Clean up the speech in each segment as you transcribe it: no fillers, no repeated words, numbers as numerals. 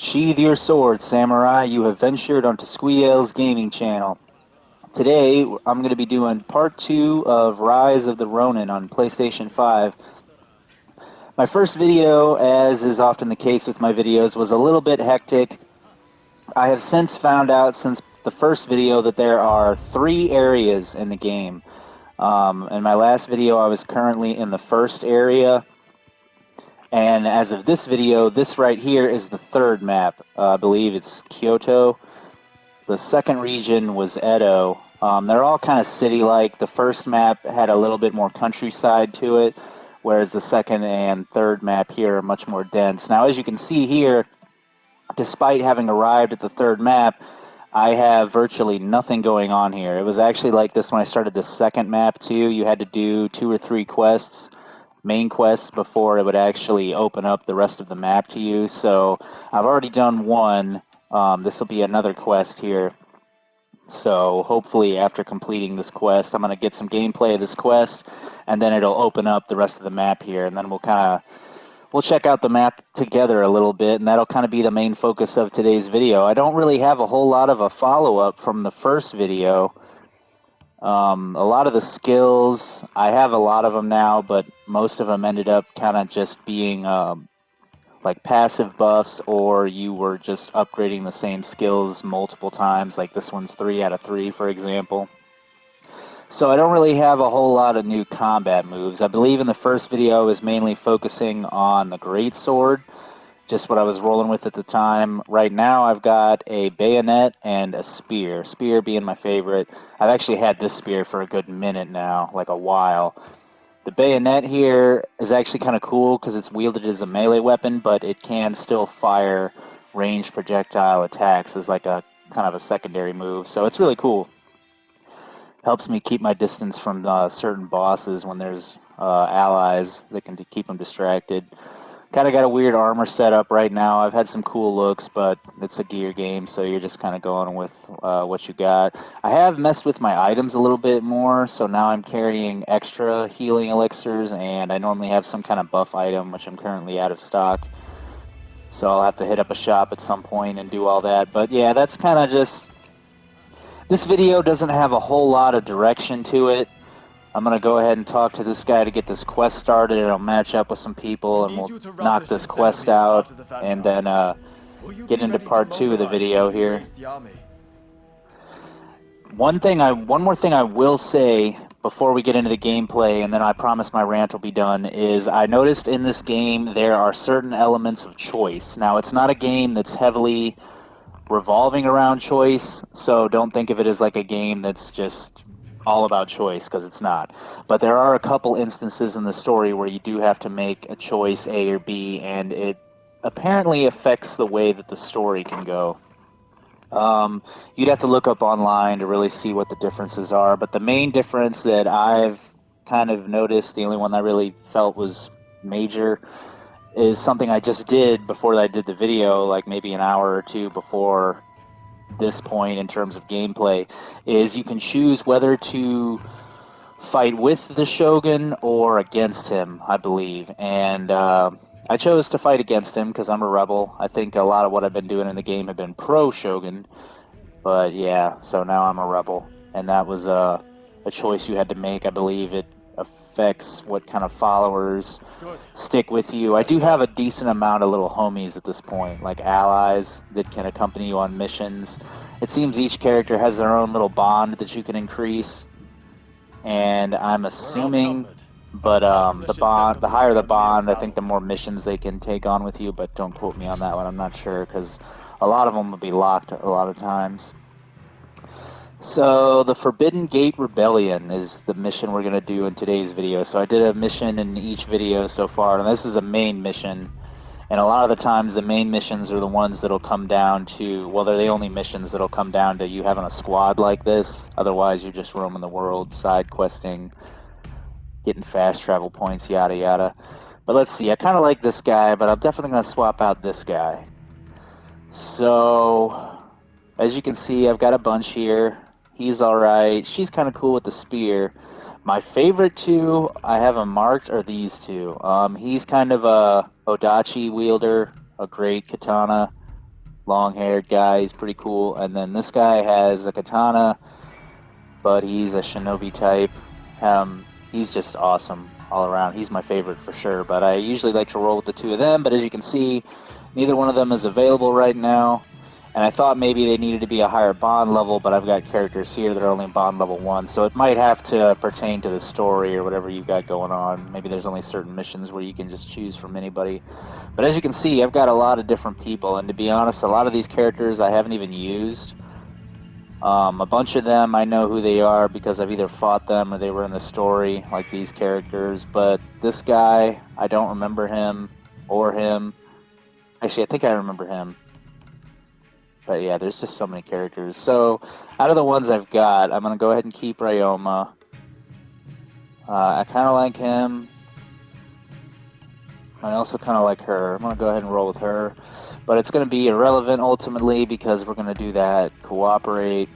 Sheathe your sword, samurai. You have ventured onto Squee-El's gaming channel. Today, I'm going to be doing part 2 of Rise of the Ronin on PlayStation 5. My first video, as is often the case with my videos, was a little bit hectic. I have since found out, since the first video, that there are 3 areas in the game. In my last video, I was currently in the first area. And as of this video, this right here is the third map. I believe it's Kyoto. The second region was Edo. They're all kind of city-like. The first map had a little bit more countryside to it, whereas the second and third map here are much more dense. Now, as you can see here, despite having arrived at the third map, I have virtually nothing going on here. It was actually like this when I started the second map too. You had to do 2 or 3 quests, main quests, before it would actually open up the rest of the map to you. So I've already done one. This will be another quest here. So hopefully after completing this quest, I'm going to get some gameplay of this quest, and then it'll open up the rest of the map here, and then we'll check out the map together a little bit, and that'll kind of be the main focus of today's video. I don't really have a whole lot of a follow-up from the first video. A lot of the skills, I have a lot of them now, but most of them ended up kind of just being like passive buffs, or you were just upgrading the same skills multiple times, like this one's 3 out of 3, for example. So I don't really have a whole lot of new combat moves. I believe in the first video I was mainly focusing on the greatsword, just what I was rolling with at the time. Right now I've got a bayonet and a spear, spear being my favorite. I've actually had this spear for a good minute now, like a while. The bayonet here is actually kind of cool because it's wielded as a melee weapon, but it can still fire ranged projectile attacks as like a kind of a secondary move. So it's really cool. Helps me keep my distance from certain bosses when there's allies that can keep them distracted. Kind of got a weird armor setup right now. I've had some cool looks, but it's a gear game, so you're just kind of going with what you got. I have messed with my items a little bit more, so now I'm carrying extra healing elixirs, and I normally have some kind of buff item, which I'm currently out of stock. So I'll have to hit up a shop at some point and do all that. But yeah, that's kind of just... This video doesn't have a whole lot of direction to it. I'm going to go ahead and talk to this guy to get this quest started, and I'll match up with some people, and we'll knock this quest out, and then get into part 2 of the video here. One more thing I will say before we get into the gameplay, and then I promise my rant will be done, is I noticed in this game there are certain elements of choice. Now, it's not a game that's heavily revolving around choice, so don't think of it as like a game that's just all about choice, because it's not. But there are a couple instances in the story where you do have to make a choice, A or B, and it apparently affects the way that the story can go. You'd have to look up online to really see what the differences are, but the main difference that I've kind of noticed, the only one I really felt was major, is something I just did before I did the video, like maybe an hour or two before this point in terms of gameplay, is you can choose whether to fight with the Shogun or against him, I believe. And I chose to fight against him because I'm a rebel. I think a lot of what I've been doing in the game have been pro-Shogun. But yeah, so now I'm a rebel. And that was a choice you had to make. I believe it affects what kind of followers stick with you. I do have a decent amount of little homies at this point, like allies that can accompany you on missions. It seems each character has their own little bond that you can increase, and I'm assuming, but the higher the bond, I think the more missions they can take on with you, but don't quote me on that one, I'm not sure, because a lot of them will be locked a lot of times. So the Forbidden Gate Rebellion is the mission we're going to do in today's video. So I did a mission in each video so far, and this is a main mission. And a lot of the times the main missions are the ones that'll come down to, well, they're the only missions that'll come down to you having a squad like this. Otherwise, you're just roaming the world, side questing, getting fast travel points, yada yada. But let's see, I kind of like this guy, but I'm definitely going to swap out this guy. So, as you can see, I've got a bunch here. He's alright. She's kind of cool with the spear. My favorite two I have them marked are these two. He's kind of a Odachi wielder, a great katana. long-haired guy. He's pretty cool. And then this guy has a katana, but he's a shinobi type. He's just awesome all around. He's my favorite for sure, but I usually like to roll with the two of them. But as you can see, neither one of them is available right now. And I thought maybe they needed to be a higher bond level, but I've got characters here that are only bond level 1, so it might have to pertain to the story or whatever you've got going on. Maybe there's only certain missions where you can just choose from anybody. But as you can see, I've got a lot of different people, and to be honest, a lot of these characters I haven't even used. A bunch of them I know who they are because I've either fought them or they were in the story, like these characters. But this guy, I don't remember him or him. Actually, I think I remember him. But yeah, there's just so many characters. So out of the ones I've got, I'm going to go ahead and keep Ryoma. I kind of like him. I also kind of like her. I'm going to go ahead and roll with her. But it's going to be irrelevant ultimately because we're going to do that. Cooperate.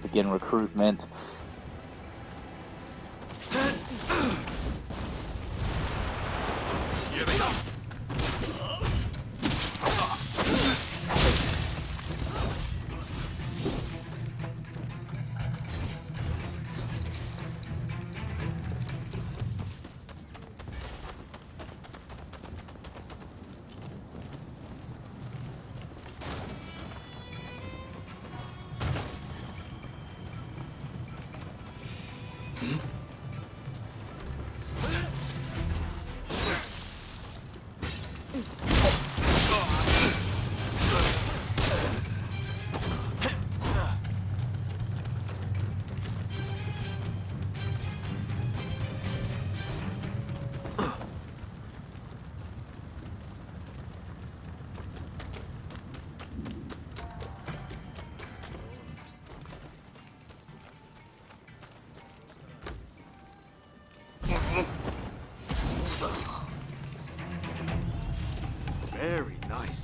Begin recruitment. Very nice.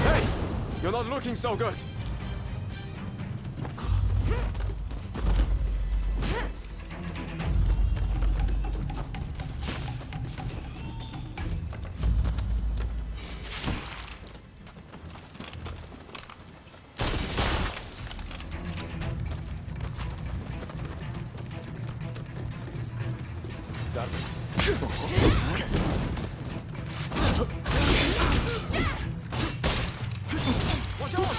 Hey! You're not looking so good! Watch out!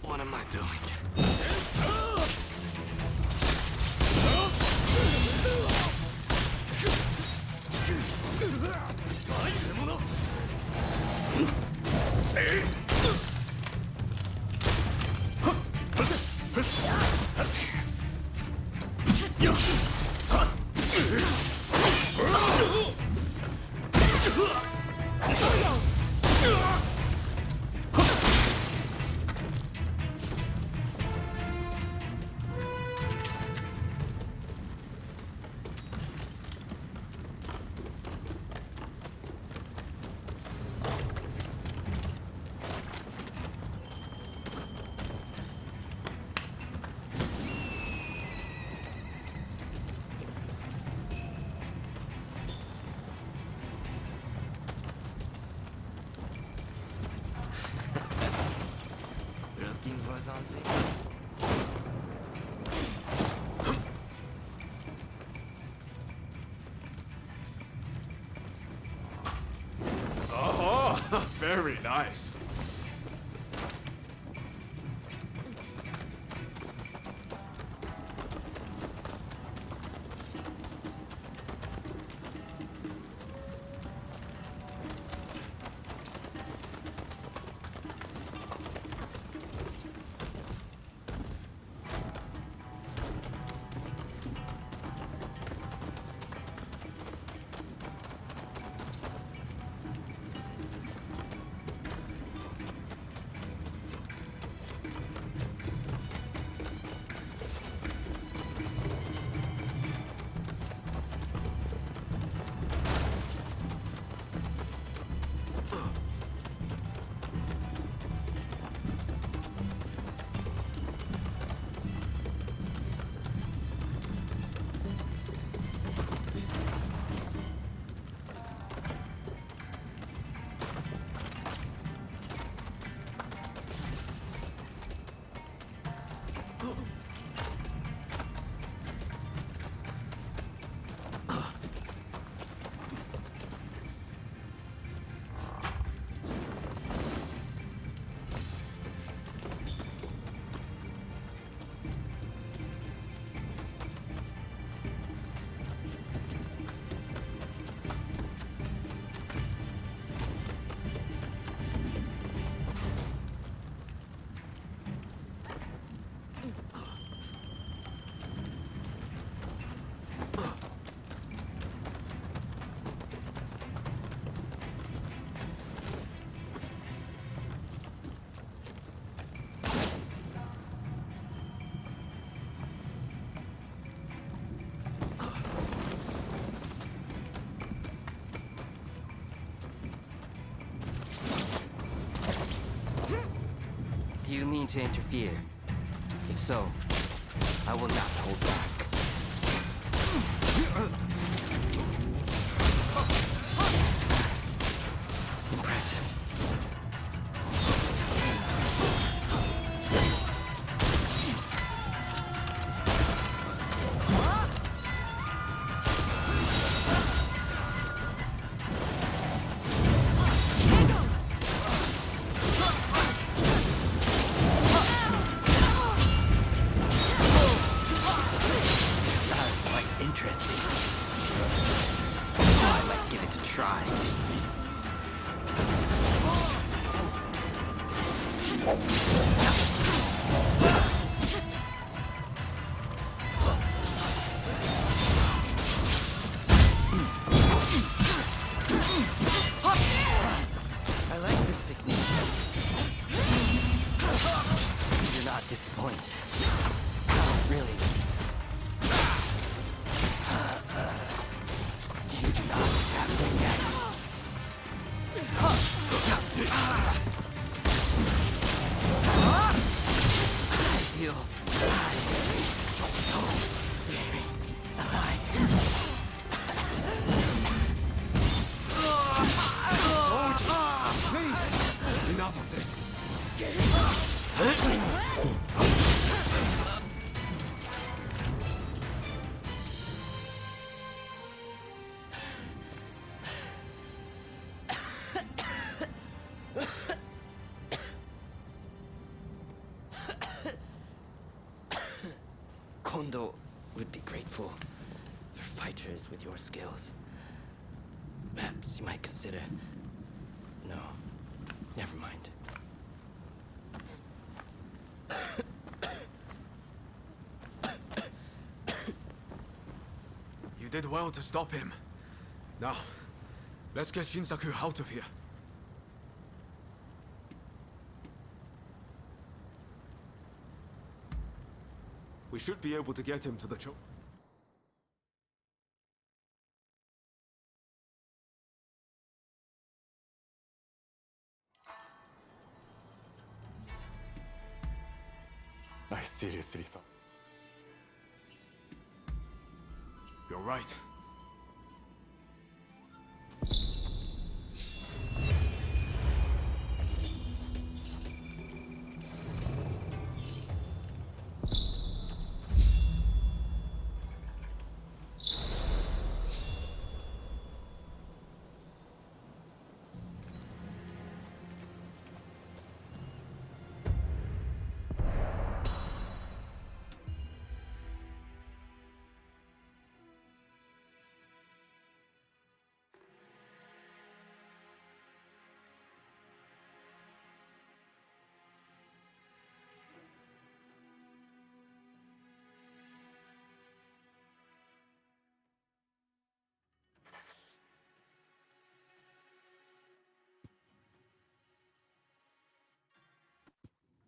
What am I doing? something. Oh, very nice. Do you mean to interfere? If so, I will not hold back. Impressive. I like this technique. You're not disappointed. No, really. You do not have to get. I feel so very alive. Enough of this. Kondo would be grateful for fighters with your skills. Perhaps you might consider... No, never mind. You did well to stop him. Now, let's get Shinsaku out of here. We should be able to get him to the choke. I seriously thought... You're right.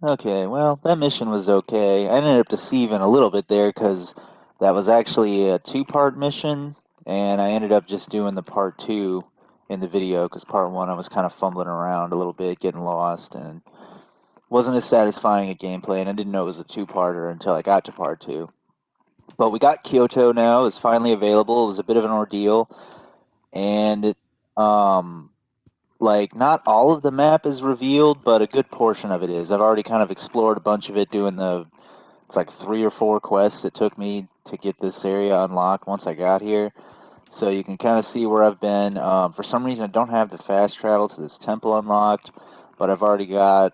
Okay, well, that mission was okay. I ended up deceiving a little bit there because that was actually a two-part mission, and I ended up just doing the part two in the video because part one I was kind of fumbling around a little bit, getting lost, and wasn't as satisfying a gameplay, and I didn't know it was a two-parter until I got to part two. But we got Kyoto now. It's finally available. It was a bit of an ordeal, and like not all of the map is revealed, but a good portion of it is. I've already kind of explored a bunch of it doing it's like 3 or 4 quests it took me to get this area unlocked once I got here. So you can kind of see where I've been. For some reason, I don't have the fast travel to this temple unlocked, but I've already got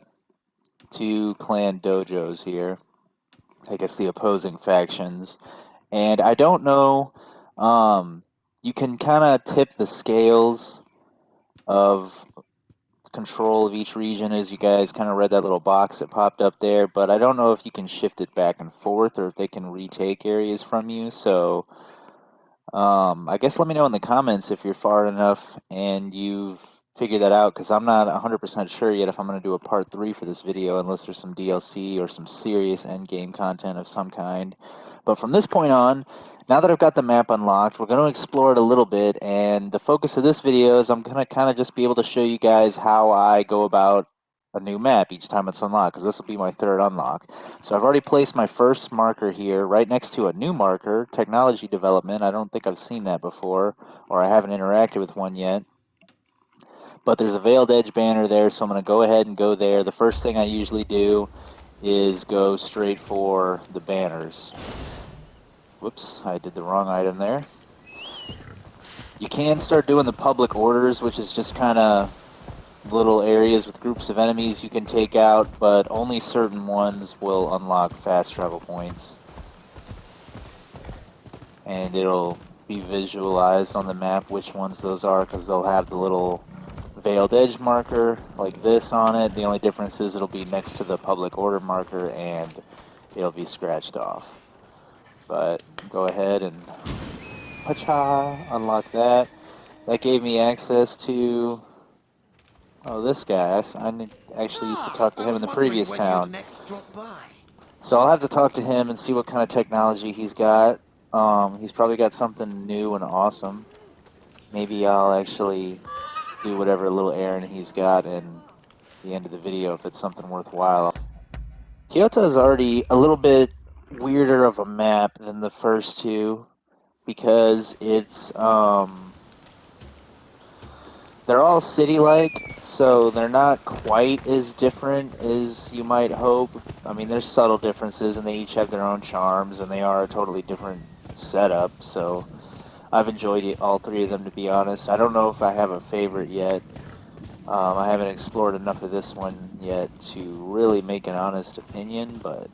2 clan dojos here. I guess the opposing factions. And I don't know, you can kind of tip the scales of control of each region as you guys kind of read that little box that popped up there, but I don't know if you can shift it back and forth or if they can retake areas from you. So I guess let me know in the comments if you're far enough and you've figured that out, because I'm not 100% sure yet if I'm going to do a part 3 for this video unless there's some DLC or some serious end game content of some kind. But from this point on, now that I've got the map unlocked, we're going to explore it a little bit, and the focus of this video is I'm going to kind of just be able to show you guys how I go about a new map each time it's unlocked, because this will be my third unlock. So I've already placed my first marker here right next to a new marker, technology development. I don't think I've seen that before, or I haven't interacted with one yet. But there's a Veiled Edge banner there, so I'm going to go ahead and go there. The first thing I usually do is go straight for the banners. Whoops, I did the wrong item there. You can start doing the public orders, which is just kind of little areas with groups of enemies you can take out, but only certain ones will unlock fast travel points. And it'll be visualized on the map which ones those are, because they'll have the little veiled edge marker like this on it. The only difference is it'll be next to the public order marker and it'll be scratched off. But go ahead and pacha, unlock that. That gave me access to, oh, this guy. I actually used to talk to I him in was the wondering previous when you'd town. next drop by. So I'll have to talk to him and see what kind of technology he's got. He's probably got something new and awesome. Maybe I'll actually do whatever little errand he's got in the end of the video if it's something worthwhile. Kyoto is already a little bit weirder of a map than the first two because they're all city-like, so they're not quite as different as you might hope. I mean, there's subtle differences, and they each have their own charms, and they are a totally different setup. So I've enjoyed all 3 of them, to be honest. I don't know if I have a favorite yet. I haven't explored enough of this one yet to really make an honest opinion, but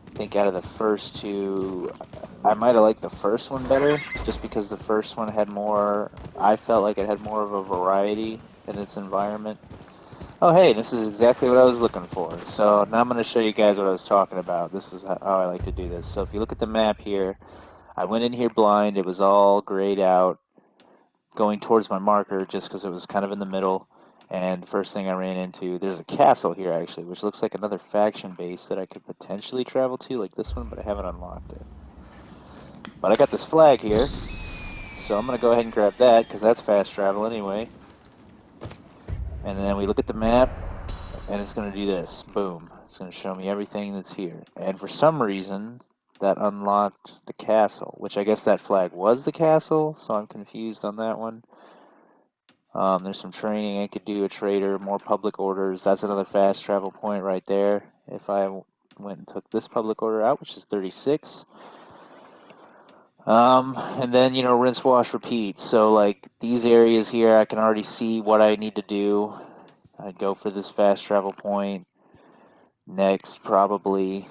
I think out of the first 2, I might have liked the first one better, just because the first one had more, I felt like it had more of a variety in its environment. Oh hey, this is exactly what I was looking for. So now I'm going to show you guys what I was talking about. This is how I like to do this. So if you look at the map here, I went in here blind, it was all grayed out, going towards my marker just because it was kind of in the middle. And first thing I ran into, there's a castle here actually, which looks like another faction base that I could potentially travel to, like this one, but I haven't unlocked it. But I got this flag here, so I'm going to go ahead and grab that because that's fast travel anyway. And then we look at the map, and it's going to do this. Boom. It's going to show me everything that's here. And for some reason, that unlocked the castle, which I guess that flag was the castle, so I'm confused on that one. There's some training I could do, a trader, more public orders. That's another fast travel point right there. If I went and took this public order out, which is 36. And then, rinse, wash, repeat. So, like, these areas here, I can already see what I need to do. I'd go for this fast travel point. Next, probably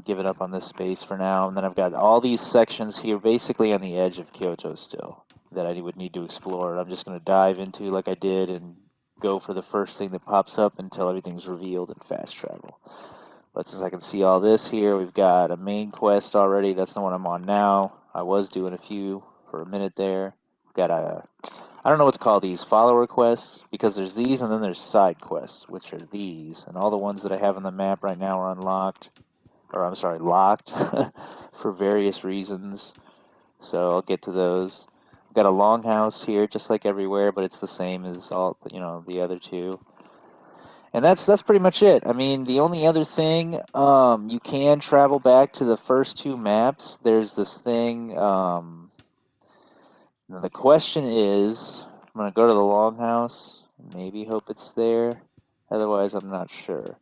give it up on this space for now. And then I've got all these sections here basically on the edge of Kyoto still that I would need to explore. I'm just going to dive into like I did and go for the first thing that pops up until everything's revealed in fast travel. But since I can see all this here, we've got a main quest already. That's the one I'm on now. I was doing a few for a minute there. We've got a I don't know what to call these, follower quests, because there's these and then there's side quests, which are these. And all the ones that I have on the map right now are unlocked, or I'm sorry, locked for various reasons. So I'll get to those. I've got a longhouse here, just like everywhere, but it's the same as all, the other two. And that's pretty much it. I mean, the only other thing, you can travel back to the first two maps. There's this thing, the question is, I'm going to go to the longhouse, maybe hope it's there. Otherwise, I'm not sure.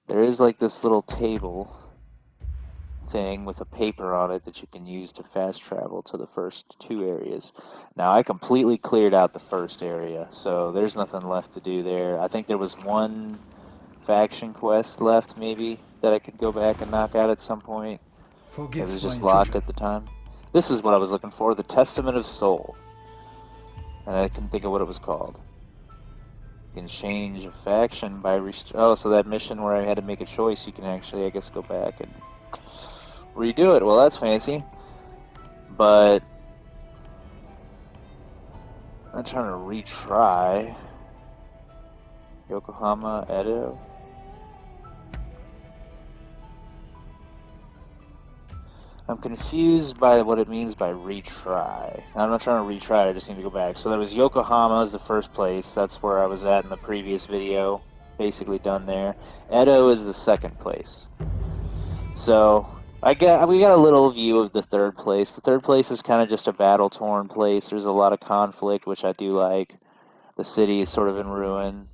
There is like this little table thing with a paper on it that you can use to fast travel to the first two areas. Now, I completely cleared out the first area, so there's nothing left to do there. I think there was one faction quest left, maybe, that I could go back and knock out at some point. It Forgive was my just locked intrusion. at the time. This is what I was looking for, the Testament of Soul. And I couldn't think of what it was called. You can change a faction by oh, so that mission where I had to make a choice, you can actually, I guess, go back and redo it. Well, that's fancy. But I'm trying to retry Yokohama Edo. I'm confused by what it means by retry. I'm not trying to retry, I just need to go back. So there was Yokohama as the first place. That's where I was at in the previous video. Basically done there. Edo is the second place. So we got a little view of the third place. The third place is kind of just a battle-torn place. There's a lot of conflict, which I do like. The city is sort of in ruin.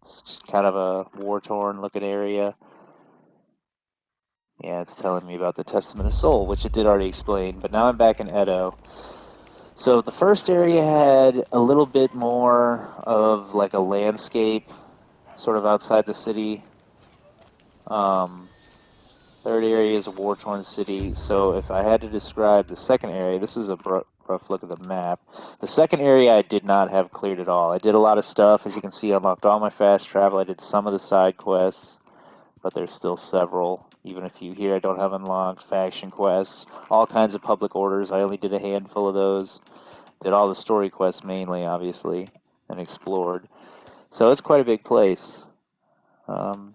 It's just kind of a war-torn looking area. Yeah, it's telling me about the Testament of Soul, which it did already explain, but now I'm back in Edo. So the first area had a little bit more of like a landscape, sort of outside the city. Third area is a war-torn city. So if I had to describe the second area, this is a rough look at the map. The second area I did not have cleared at all. I did a lot of stuff. As you can see, I unlocked all my fast travel. I did some of the side quests, but there's still several. Even a few here I don't have unlocked. Faction quests, all kinds of public orders. I only did a handful of those. Did all the story quests mainly, obviously, and explored. So it's quite a big place.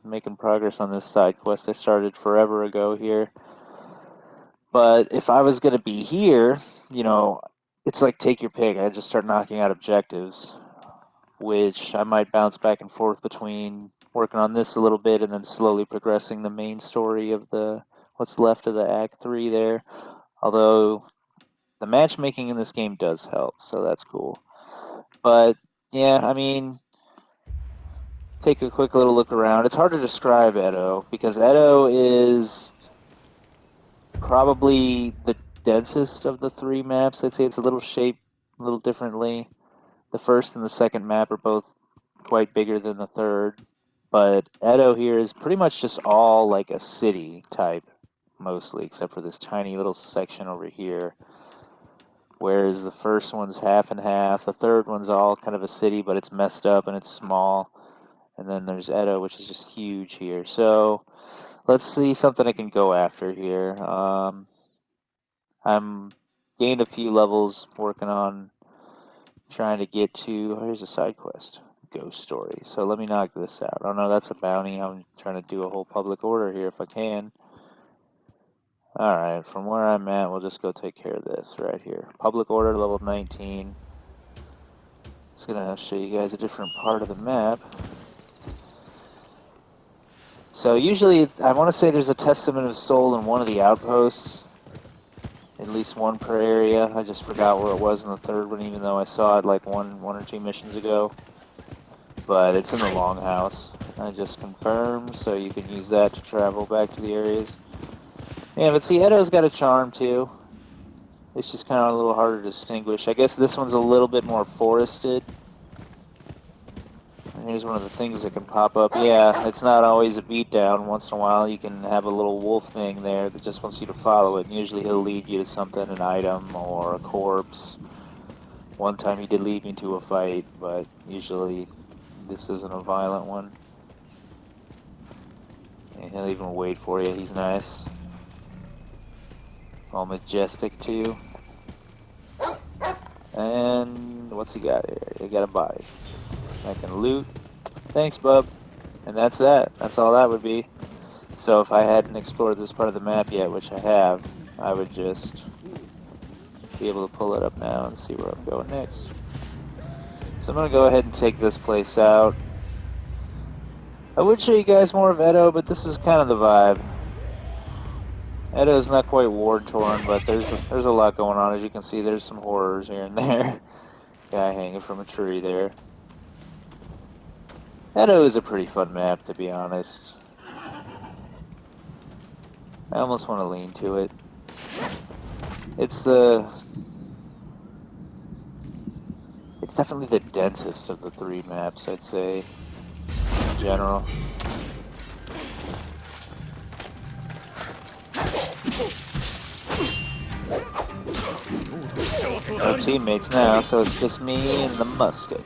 Making progress on this side quest I started forever ago here. But if I was going to be here, it's like take your pick. I just start knocking out objectives, which I might bounce back and forth between working on this a little bit and then slowly progressing the main story of what's left of the Act 3 there. Although the matchmaking in this game does help, so that's cool. But yeah, I mean, take a quick little look around. It's hard to describe Edo because Edo is probably the densest of the three maps. I'd say it's a little shaped a little differently. The first and the second map are both quite bigger than the third. But Edo here is pretty much just all like a city type, mostly, except for this tiny little section over here. Whereas the first one's half and half. The third one's all kind of a city, but it's messed up and it's small. And then there's Edo, which is just huge here. So let's see something I can go after here. I'm gained a few levels working on trying to get to. Here's a side quest, ghost story. So let me knock this out. Oh no, that's a bounty. I'm trying to do a whole public order here if I can. All right, from where I'm at, we'll just go take care of this right here. Public order level 19. Just gonna show you guys a different part of the map. So usually, I want to say there's a Testament of Soul in one of the outposts. At least one per area. I just forgot where it was in the third one, even though I saw it like one or two missions ago. But it's in the longhouse. I just confirmed, so you can use that to travel back to the areas. Yeah, but see, Edo's got a charm too. It's just kind of a little harder to distinguish. I guess this one's a little bit more forested. And here's one of the things that can pop up. Yeah, it's not always a beatdown. Once in a while you can have a little wolf thing there that just wants you to follow it. And usually he'll lead you to something, an item or a corpse. One time he did lead me to a fight, but usually this isn't a violent one. And he'll even wait for you. He's nice. All majestic too. And what's he got here? He got a body. I can loot. Thanks, bub. And that's that. That's all that would be. So if I hadn't explored this part of the map yet, which I have, I would just be able to pull it up now and see where I'm going next. So I'm going to go ahead and take this place out. I would show you guys more of Edo, but this is kind of the vibe. Edo is not quite war-torn, but there's a lot going on. As you can see, there's some horrors here and there. Guy hanging from a tree there. Edo is a pretty fun map, to be honest. I almost want to lean to it. It's definitely the densest of the three maps, I'd say, in general. No teammates now, so it's just me and the musket.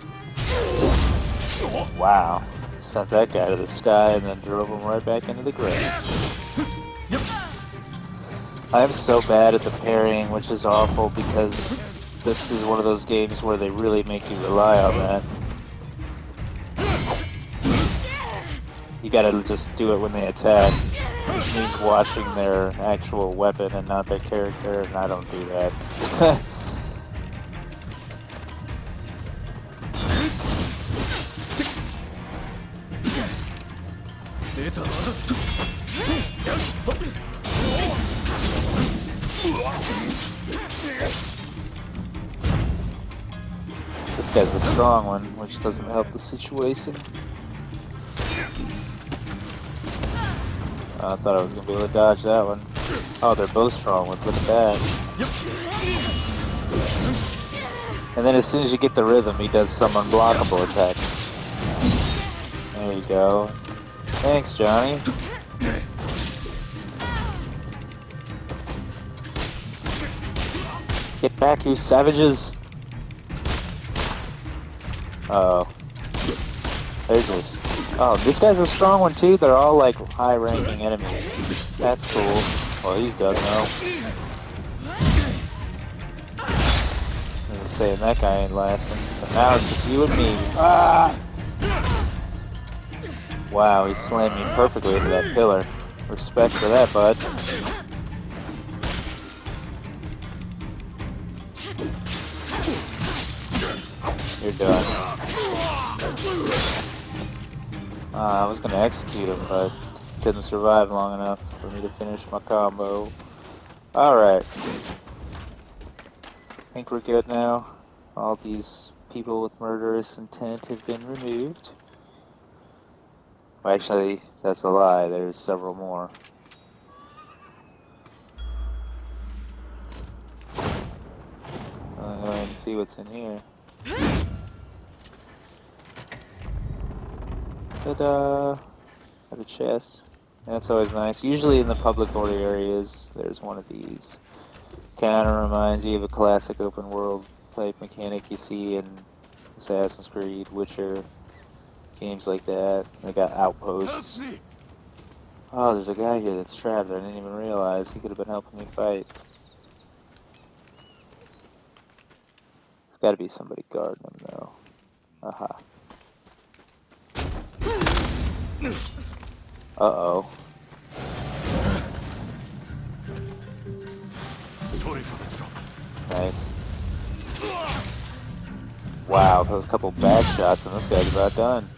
Wow. Sent that guy to the sky and then drove him right back into the ground. I'm so bad at the parrying, which is awful because this is one of those games where they really make you rely on that. You gotta just do it when they attack, which means watching their actual weapon and not their character, and I don't do that. This guy's a strong one, which doesn't help the situation. I thought I was going to be able to dodge that one. Oh, they're both strong ones, look at that. And then as soon as you get the rhythm, he does some unblockable attack. There you go. Thanks, Johnny. Get back, you savages! Uh-oh. They're just... Oh, this guy's a strong one too? They're all like high-ranking enemies. That's cool. Well, he's done now. I was saying, that guy ain't lasting. So now it's just you and me. Ah! Wow, he slammed me perfectly into that pillar. Respect for that, bud. You're done. I was gonna execute him, but couldn't survive long enough for me to finish my combo. Alright. I think we're good now. All these people with murderous intent have been removed. Well, actually, that's a lie. There's several more. I'll go ahead and see what's in here. Ta-da! Have a chest. That's always nice. Usually in the public order areas, there's one of these. Kinda reminds you of a classic open world type mechanic you see in Assassin's Creed, Witcher, games like that. They got outposts. Oh, there's a guy here that's trapped. I didn't even realize. He could have been helping me fight. There's gotta be somebody guarding him, though. Aha. Uh-oh. Nice. Wow, that was a couple bad shots and this guy's about done.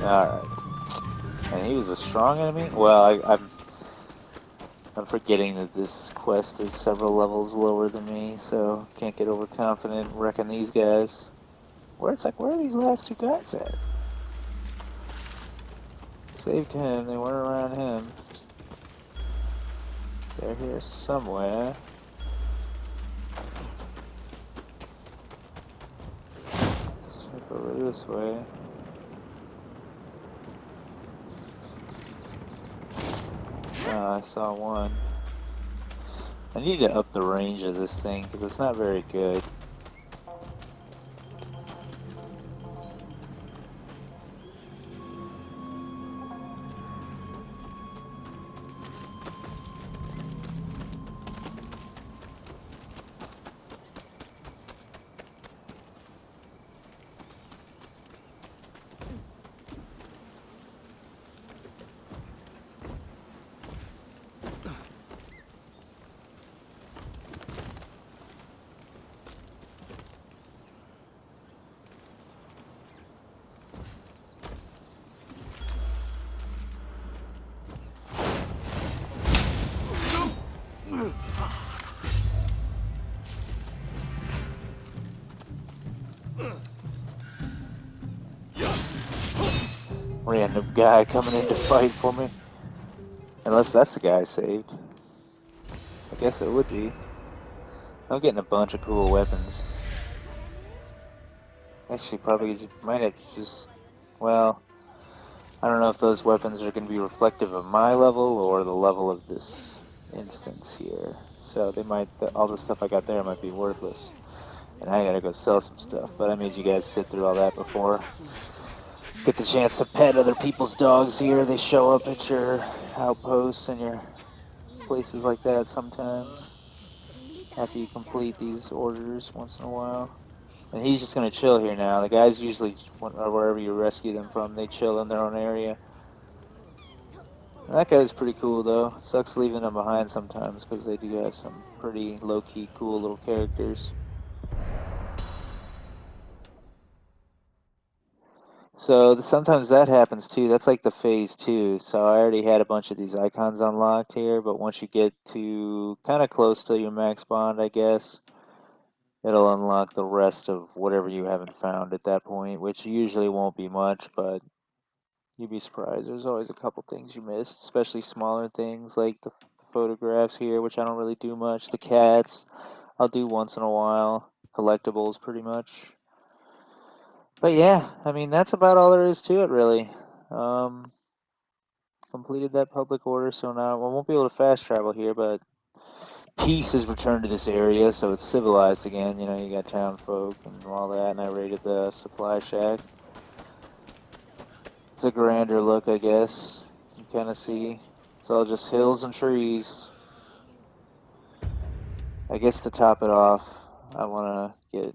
Alright. And he was a strong enemy? Well, I'm forgetting that this quest is several levels lower than me, so can't get overconfident wrecking these guys. Where are these last two guys at? Saved him, they weren't around him. They're here somewhere. Let's check over this way. I saw one. I need to up the range of this thing because it's not very good. random guy coming in to fight for me. Unless that's the guy I saved. I guess it would be. I'm getting a bunch of cool weapons. Actually, probably might have to just... Well, I don't know if those weapons are going to be reflective of my level or the level of this instance here. So they might... all the stuff I got there might be worthless. And I gotta go sell some stuff. But I made you guys sit through all that before. Get the chance to pet other people's dogs here. They show up at your outposts and your places like that sometimes. After you complete these orders once in a while. And he's just gonna chill here now. The guys usually, or wherever you rescue them from, they chill in their own area. And that guy's pretty cool though. Sucks leaving them behind sometimes because they do have some pretty low-key cool little characters. So sometimes that happens too. That's like the phase 2. So I already had a bunch of these icons unlocked here, but once you get to kind of close to your max bond, I guess, it'll unlock the rest of whatever you haven't found at that point, which usually won't be much, but you'd be surprised. There's always a couple things you missed, especially smaller things like the photographs here, which I don't really do much. The cats, I'll do once in a while. Collectibles, pretty much. But yeah, I mean, that's about all there is to it, really. Um, Completed that public order, so now I won't be able to fast travel here, but peace has returned to this area, so it's civilized again. You know, you got town folk and all that, and I raided the supply shack. It's a grander look, I guess. You can kind of see. It's all just hills and trees. I guess to top it off, I want to get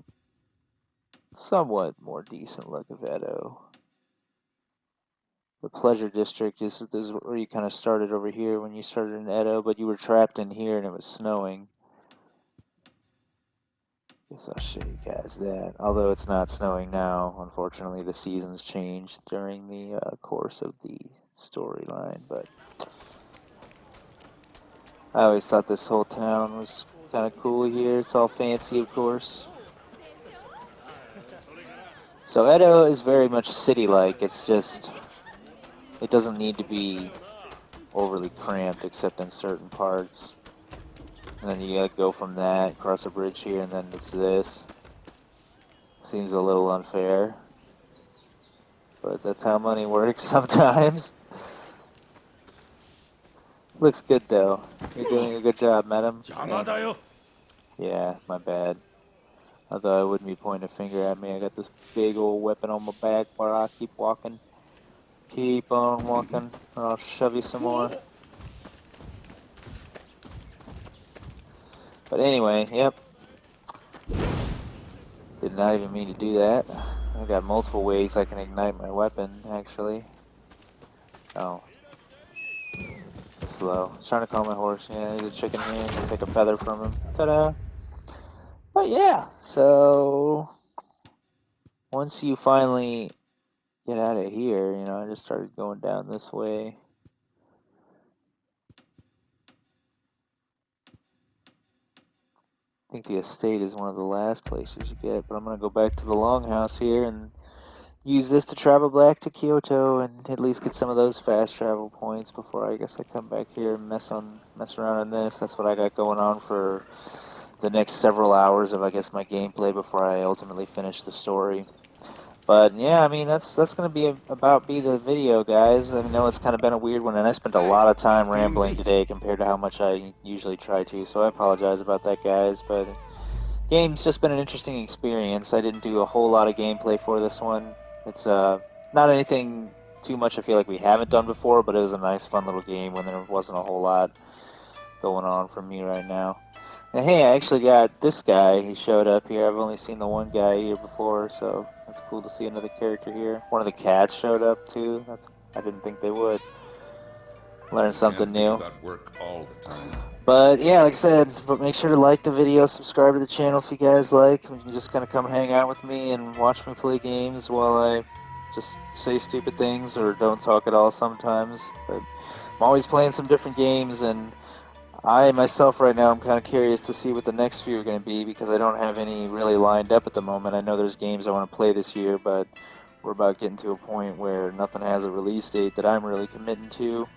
somewhat more decent look of Edo. The Pleasure District is where you kind of started over here when you started in Edo, but you were trapped in here and it was snowing. Guess I'll show you guys that. Although it's not snowing now, unfortunately, the seasons changed during the course of the storyline. But I always thought this whole town was kind of cool here. It's all fancy, of course. So Edo is very much city-like. It's just, it doesn't need to be overly cramped except in certain parts. And then you gotta go from that, cross a bridge here, and then it's this. Seems a little unfair. But that's how money works sometimes. Looks good though. You're doing a good job, madam. Yeah, my bad. Although I wouldn't be pointing a finger at me. I got this big old weapon on my back while I keep walking. Keep on walking, or I'll shove you some more. But anyway, yep. Did not even mean to do that. I got multiple ways I can ignite my weapon, actually. Oh. Slow. I was trying to call my horse. Yeah, there's a chicken here. I'll take a feather from him. Ta-da! But yeah, so once you finally get out of here, you know, I just started going down this way. I think the estate is one of the last places you get, but I'm going to go back to the longhouse here and use this to travel back to Kyoto and at least get some of those fast travel points before I guess I come back here and mess around on this. That's what I got going on for the next several hours of I guess my gameplay before I ultimately finish the story. But yeah, I mean that's gonna be the video, guys. I know it's kind of been a weird one, and I spent a lot of time rambling today compared to how much I usually try to. So I apologize about that, guys. But game's just been an interesting experience. I didn't do a whole lot of gameplay for this one. It's not anything too much I feel like we haven't done before, but it was a nice, fun little game when there wasn't a whole lot going on for me right now. And hey, I actually got this guy. He showed up here. I've only seen the one guy here before, so it's cool to see another character here. One of the cats showed up too. I didn't think they would. Learn something new. Work all the time. But yeah, like I said, but make sure to like the video, subscribe to the channel if you guys like. You can just kind of come hang out with me and watch me play games while I just say stupid things or don't talk at all sometimes. But I'm always playing some different games, and I myself right now I'm kind of curious to see what the next few are going to be because I don't have any really lined up at the moment. I know there's games I want to play this year, but we're about getting to a point where nothing has a release date that I'm really committing to.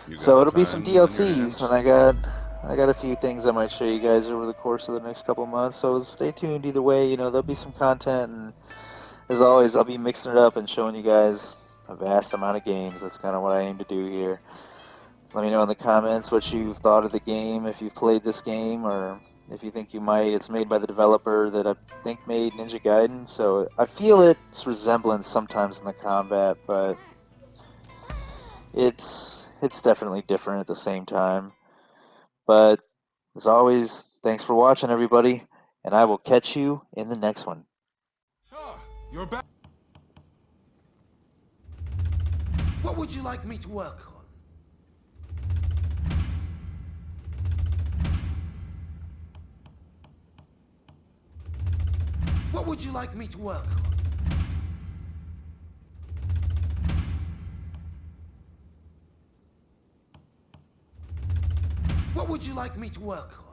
You So got it'll be some time on your DLCs, hands? and I got a few things I might show you guys over the course of the next couple months. So stay tuned either way. You know, there'll be some content, and as always, I'll be mixing it up and showing you guys a vast amount of games. That's kind of what I aim to do here. Let me know in the comments what you've thought of the game, if you've played this game, or if you think you might. It's made by the developer that I think made Ninja Gaiden, so I feel its resemblance sometimes in the combat, but it's definitely different at the same time. But as always, thanks for watching, everybody, and I will catch you in the next one. You're back. What would you like me to work on? What would you like me to work on? What would you like me to work on?